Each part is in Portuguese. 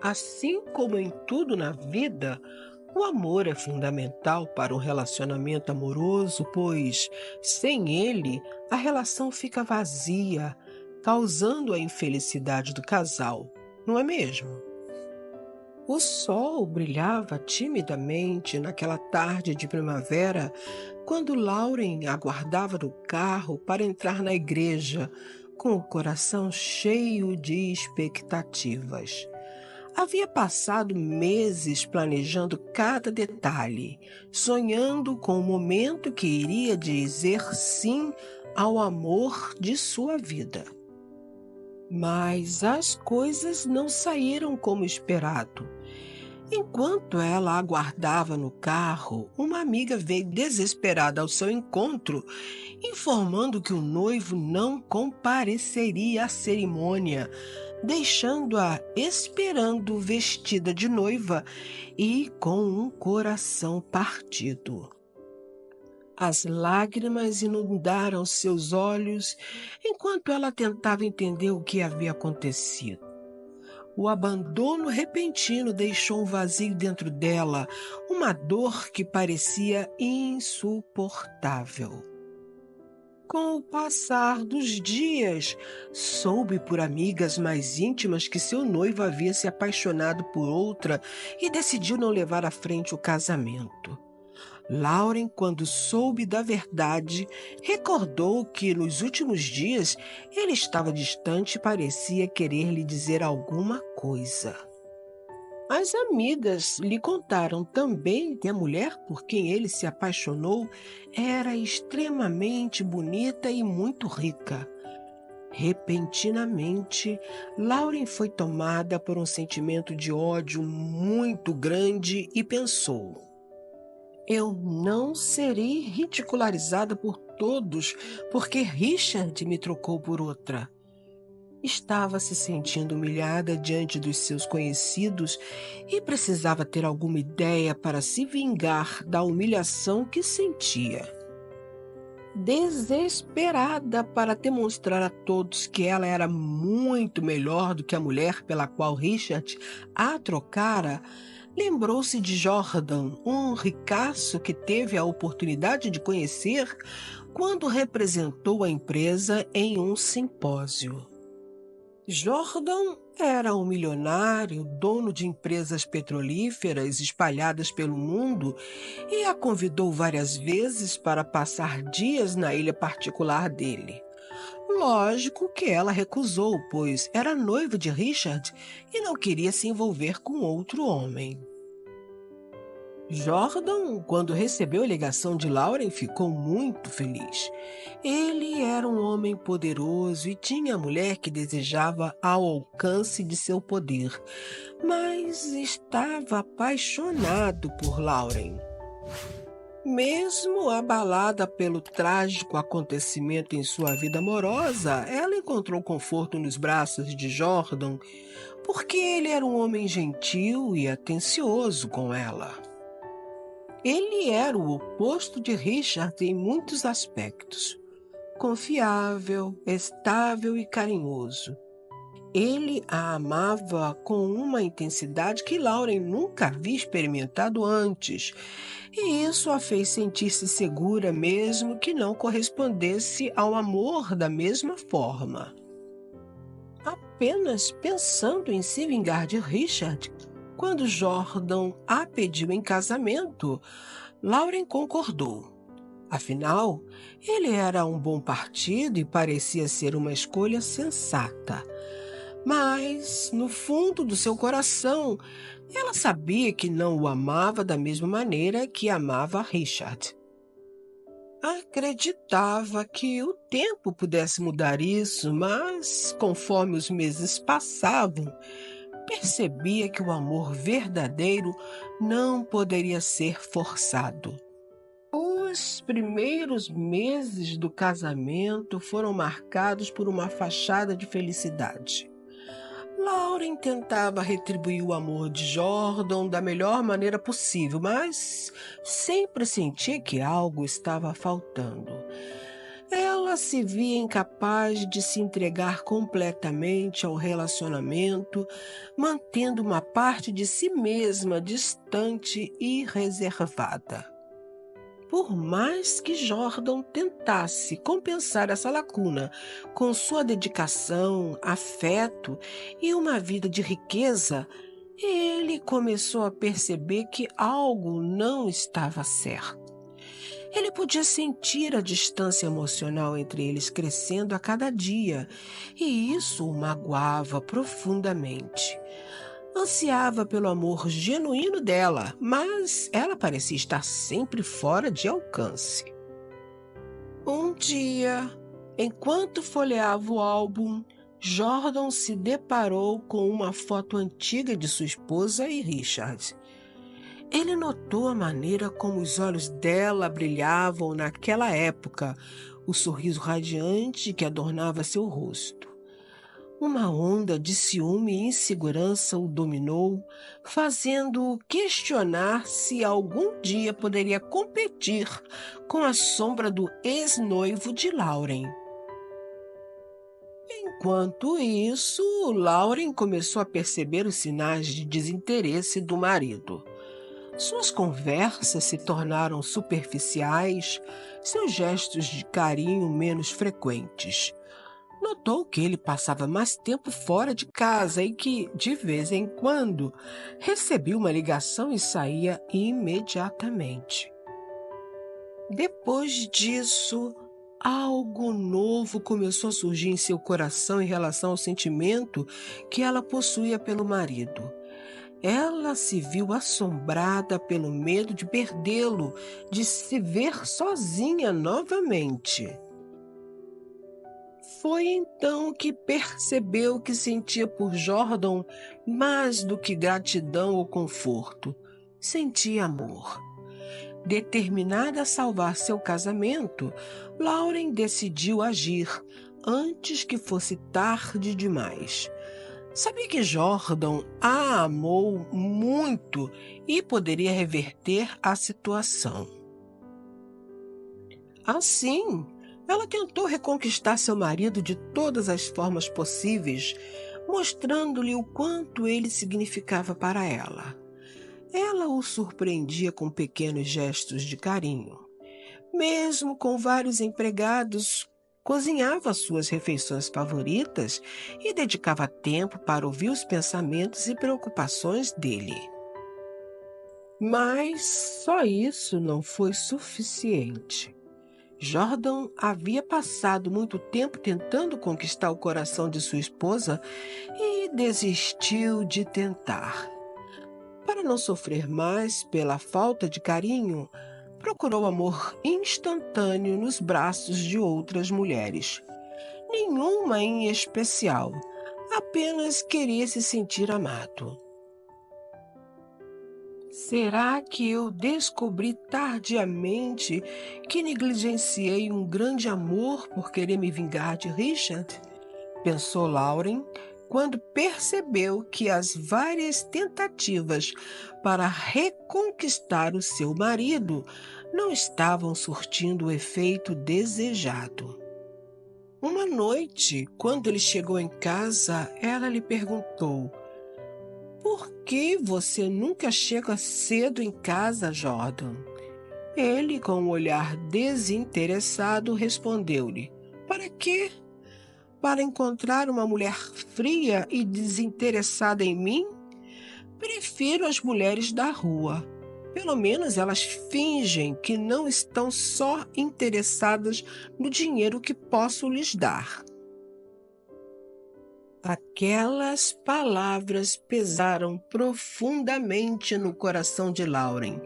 Assim como em tudo na vida, o amor é fundamental para um relacionamento amoroso, pois, sem ele, a relação fica vazia, causando a infelicidade do casal, não é mesmo? O sol brilhava timidamente naquela tarde de primavera, quando Lauren aguardava no carro para entrar na igreja, com o coração cheio de expectativas. Havia passado meses planejando cada detalhe, sonhando com o momento que iria dizer sim ao amor de sua vida. Mas as coisas não saíram como esperado. Enquanto ela aguardava no carro, uma amiga veio desesperada ao seu encontro, informando que o noivo não compareceria à cerimônia, deixando-a esperando vestida de noiva e com um coração partido. As lágrimas inundaram seus olhos enquanto ela tentava entender o que havia acontecido. O abandono repentino deixou um vazio dentro dela, uma dor que parecia insuportável. Com o passar dos dias, soube por amigas mais íntimas que seu noivo havia se apaixonado por outra e decidiu não levar à frente o casamento. Lauren, quando soube da verdade, recordou que nos últimos dias ele estava distante e parecia querer lhe dizer alguma coisa. As amigas lhe contaram também que a mulher por quem ele se apaixonou era extremamente bonita e muito rica. Repentinamente, Lauren foi tomada por um sentimento de ódio muito grande e pensou: eu não serei ridicularizada por todos porque Richard me trocou por outra. Estava se sentindo humilhada diante dos seus conhecidos e precisava ter alguma ideia para se vingar da humilhação que sentia. Desesperada para demonstrar a todos que ela era muito melhor do que a mulher pela qual Richard a trocara, lembrou-se de Jordan, um ricaço que teve a oportunidade de conhecer quando representou a empresa em um simpósio. Jordan era um milionário, dono de empresas petrolíferas espalhadas pelo mundo e a convidou várias vezes para passar dias na ilha particular dele. Lógico que ela recusou, pois era noiva de Richard e não queria se envolver com outro homem. Jordan, quando recebeu a ligação de Lauren, ficou muito feliz. Ele era um homem poderoso e tinha a mulher que desejava ao alcance de seu poder, mas estava apaixonado por Lauren. Mesmo abalada pelo trágico acontecimento em sua vida amorosa, ela encontrou conforto nos braços de Jordan, porque ele era um homem gentil e atencioso com ela. Ele era o oposto de Richard em muitos aspectos. Confiável, estável e carinhoso. Ele a amava com uma intensidade que Lauren nunca havia experimentado antes, e isso a fez sentir-se segura mesmo que não correspondesse ao amor da mesma forma. Apenas pensando em se vingar de Richard, quando Jordan a pediu em casamento, Lauren concordou. Afinal, ele era um bom partido e parecia ser uma escolha sensata. Mas, no fundo do seu coração, ela sabia que não o amava da mesma maneira que amava Richard. Acreditava que o tempo pudesse mudar isso, mas, conforme os meses passavam, percebia que o amor verdadeiro não poderia ser forçado. Os primeiros meses do casamento foram marcados por uma fachada de felicidade. Lauren tentava retribuir o amor de Jordan da melhor maneira possível, mas sempre sentia que algo estava faltando. Ela ela se via incapaz de se entregar completamente ao relacionamento, mantendo uma parte de si mesma distante e reservada. Por mais que Jordan tentasse compensar essa lacuna com sua dedicação, afeto e uma vida de riqueza, ele começou a perceber que algo não estava certo. Ele podia sentir a distância emocional entre eles crescendo a cada dia, e isso o magoava profundamente. Ansiava pelo amor genuíno dela, mas ela parecia estar sempre fora de alcance. Um dia, enquanto folheava o álbum, Jordan se deparou com uma foto antiga de sua esposa e Richard. Ele notou a maneira como os olhos dela brilhavam naquela época, o sorriso radiante que adornava seu rosto. Uma onda de ciúme e insegurança o dominou, fazendo-o questionar se algum dia poderia competir com a sombra do ex-noivo de Lauren. Enquanto isso, Lauren começou a perceber os sinais de desinteresse do marido. Suas conversas se tornaram superficiais, seus gestos de carinho menos frequentes. Notou que ele passava mais tempo fora de casa e que, de vez em quando, recebia uma ligação e saía imediatamente. Depois disso, algo novo começou a surgir em seu coração em relação ao sentimento que ela possuía pelo marido. Ela se viu assombrada pelo medo de perdê-lo, de se ver sozinha novamente. Foi então que percebeu que sentia por Jordan mais do que gratidão ou conforto. Sentia amor. Determinada a salvar seu casamento, Lauren decidiu agir antes que fosse tarde demais. Sabia que Jordan a amou muito e poderia reverter a situação. Assim, ela tentou reconquistar seu marido de todas as formas possíveis, mostrando-lhe o quanto ele significava para ela. Ela o surpreendia com pequenos gestos de carinho. Mesmo com vários empregados, cozinhava suas refeições favoritas e dedicava tempo para ouvir os pensamentos e preocupações dele. Mas só isso não foi suficiente. Jordan havia passado muito tempo tentando conquistar o coração de sua esposa e desistiu de tentar. Para não sofrer mais pela falta de carinho, procurou amor instantâneo nos braços de outras mulheres. Nenhuma em especial, apenas queria se sentir amado. Será que eu descobri tardiamente que negligenciei um grande amor por querer me vingar de Richard? Pensou Lauren quando percebeu que as várias tentativas para reconquistar o seu marido não estavam surtindo o efeito desejado. Uma noite, quando ele chegou em casa, ela lhe perguntou: "Por que você nunca chega cedo em casa, Jordan?" Ele, com um olhar desinteressado, respondeu-lhe: "Para quê? Para encontrar uma mulher fria e desinteressada em mim? Prefiro as mulheres da rua. Pelo menos elas fingem que não estão só interessadas no dinheiro que posso lhes dar." Aquelas palavras pesaram profundamente no coração de Lauren.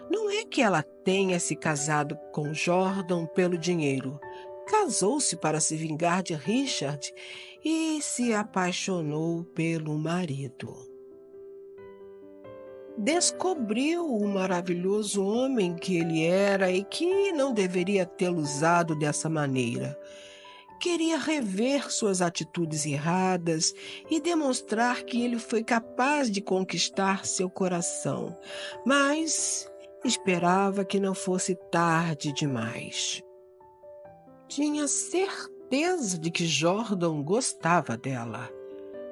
Não é que ela tenha se casado com Jordan pelo dinheiro. Casou-se para se vingar de Richard e se apaixonou pelo marido. Descobriu o maravilhoso homem que ele era e que não deveria tê-lo usado dessa maneira. Queria rever suas atitudes erradas e demonstrar que ele foi capaz de conquistar seu coração, mas esperava que não fosse tarde demais. Tinha certeza de que Jordan gostava dela.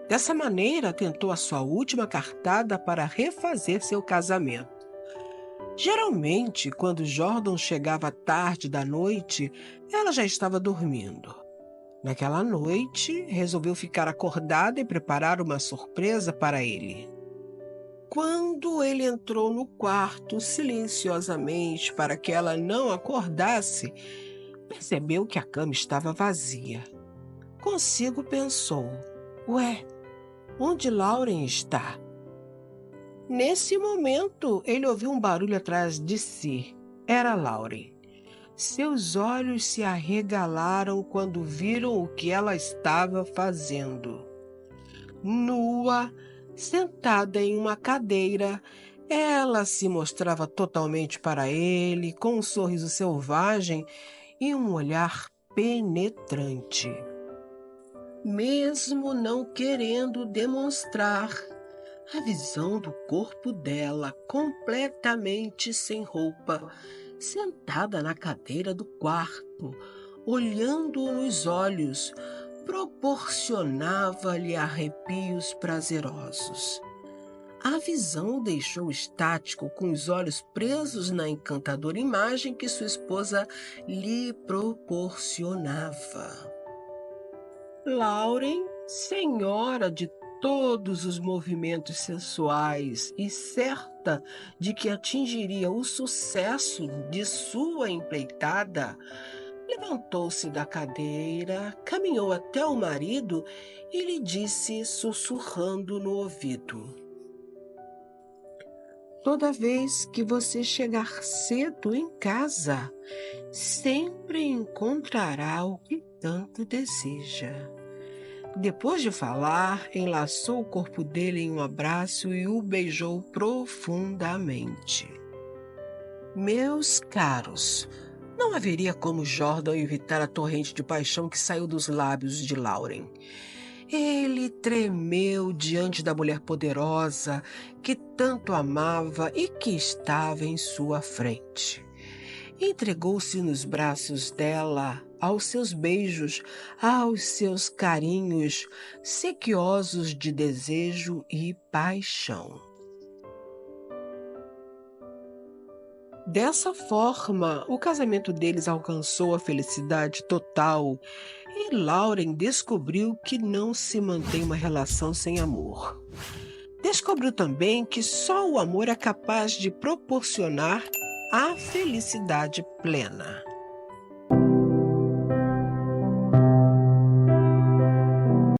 Dessa maneira, tentou a sua última cartada para refazer seu casamento. Geralmente, quando Jordan chegava tarde da noite, ela já estava dormindo. Naquela noite, resolveu ficar acordada e preparar uma surpresa para ele. Quando ele entrou no quarto silenciosamente para que ela não acordasse, percebeu que a cama estava vazia. Consigo pensou: Ué, onde Lauren está? Nesse momento, ele ouviu um barulho atrás de si. Era Lauren. Seus olhos se arregalaram quando viram o que ela estava fazendo. Nua, sentada em uma cadeira, ela se mostrava totalmente para ele, com um sorriso selvagem e um olhar penetrante. Mesmo não querendo demonstrar, a visão do corpo dela, completamente sem roupa, sentada na cadeira do quarto, olhando-o nos olhos, proporcionava-lhe arrepios prazerosos. A visão o deixou estático, com os olhos presos na encantadora imagem que sua esposa lhe proporcionava. Lauren, senhora de todos os movimentos sensuais e certa de que atingiria o sucesso de sua empreitada, levantou-se da cadeira, caminhou até o marido e lhe disse, sussurrando no ouvido: Toda vez que você chegar cedo em casa, sempre encontrará o que tanto deseja. Depois de falar, enlaçou o corpo dele em um abraço e o beijou profundamente. Meus caros, não haveria como Jordan evitar a torrente de paixão que saiu dos lábios de Lauren. Ele tremeu diante da mulher poderosa que tanto amava e que estava em sua frente. Entregou-se nos braços dela, aos seus beijos, aos seus carinhos, sequiosos de desejo e paixão. Dessa forma, o casamento deles alcançou a felicidade total e Lauren descobriu que não se mantém uma relação sem amor. Descobriu também que só o amor é capaz de proporcionar a felicidade plena.